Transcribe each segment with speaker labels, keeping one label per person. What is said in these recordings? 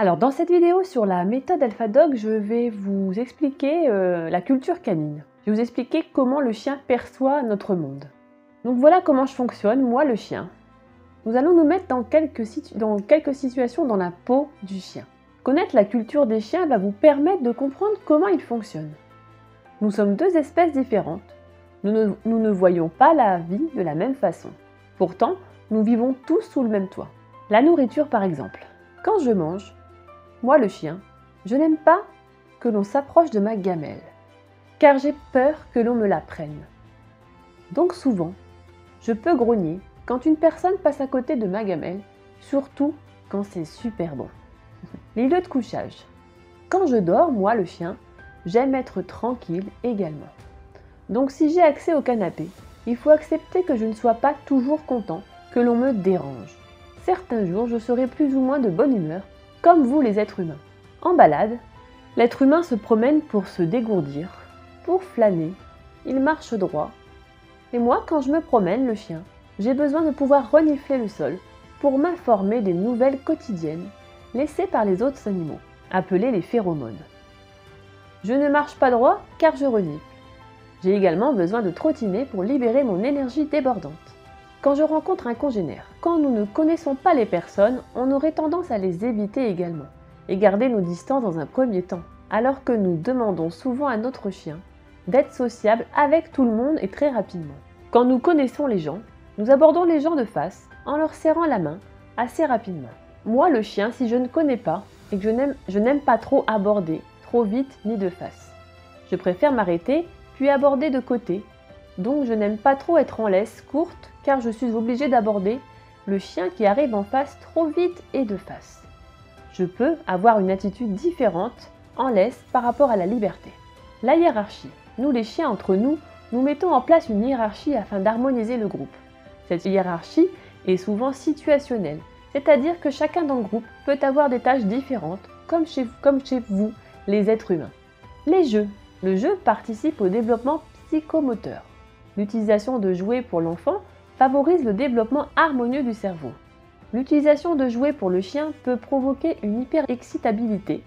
Speaker 1: Alors dans cette vidéo sur la méthode AlphaDog, je vais vous expliquer la culture canine. Je vais vous expliquer comment le chien perçoit notre monde. Donc voilà comment je fonctionne, moi le chien. Nous allons nous mettre dans quelques situations dans la peau du chien. Connaître la culture des chiens va vous permettre de comprendre comment ils fonctionnent. Nous sommes deux espèces différentes. Nous ne voyons pas la vie de la même façon. Pourtant, nous vivons tous sous le même toit. La nourriture par exemple. Quand je mange, moi le chien, je n'aime pas que l'on s'approche de ma gamelle, car j'ai peur que l'on me la prenne. Donc souvent, je peux grogner quand une personne passe à côté de ma gamelle, surtout quand c'est super bon. Les lieux de couchage. Quand je dors, moi le chien, j'aime être tranquille également. Donc si j'ai accès au canapé, il faut accepter que je ne sois pas toujours content que l'on me dérange. Certains jours, je serai plus ou moins de bonne humeur, comme vous les êtres humains. En balade, l'être humain se promène pour se dégourdir, pour flâner, il marche droit. Et moi, quand je me promène, le chien, j'ai besoin de pouvoir renifler le sol pour m'informer des nouvelles quotidiennes laissées par les autres animaux, appelées les phéromones. Je ne marche pas droit car je renifle. J'ai également besoin de trottiner pour libérer mon énergie débordante. Quand je rencontre un congénère, quand nous ne connaissons pas les personnes, on aurait tendance à les éviter également et garder nos distances dans un premier temps, alors que nous demandons souvent à notre chien d'être sociable avec tout le monde et très rapidement. Quand nous connaissons les gens, nous abordons les gens de face en leur serrant la main assez rapidement. Moi, le chien, si je ne connais pas et que je n'aime pas trop aborder, trop vite ni de face. Je préfère m'arrêter puis aborder de côté. Donc je n'aime pas trop être en laisse courte car je suis obligée d'aborder le chien qui arrive en face trop vite et de face. Je peux avoir une attitude différente en laisse par rapport à la liberté. La hiérarchie. Nous les chiens entre nous, nous mettons en place une hiérarchie afin d'harmoniser le groupe. Cette hiérarchie est souvent situationnelle, c'est-à-dire que chacun dans le groupe peut avoir des tâches différentes comme chez vous, les êtres humains. Les jeux. Le jeu participe au développement psychomoteur. L'utilisation de jouets pour l'enfant favorise le développement harmonieux du cerveau. L'utilisation de jouets pour le chien peut provoquer une hyperexcitabilité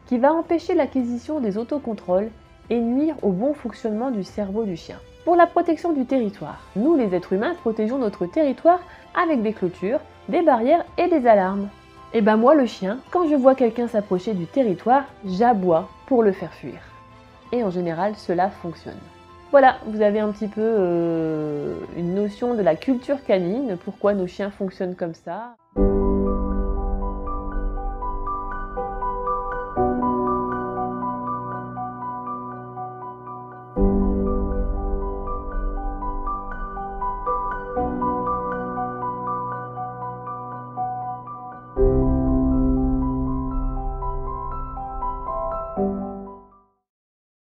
Speaker 1: qui va empêcher l'acquisition des autocontrôles et nuire au bon fonctionnement du cerveau du chien. Pour la protection du territoire, nous les êtres humains protégeons notre territoire avec des clôtures, des barrières et des alarmes. Et ben moi le chien, quand je vois quelqu'un s'approcher du territoire, j'aboie pour le faire fuir. Et en général, cela fonctionne. Voilà, vous avez un petit peu une notion de la culture canine, pourquoi nos chiens fonctionnent comme ça.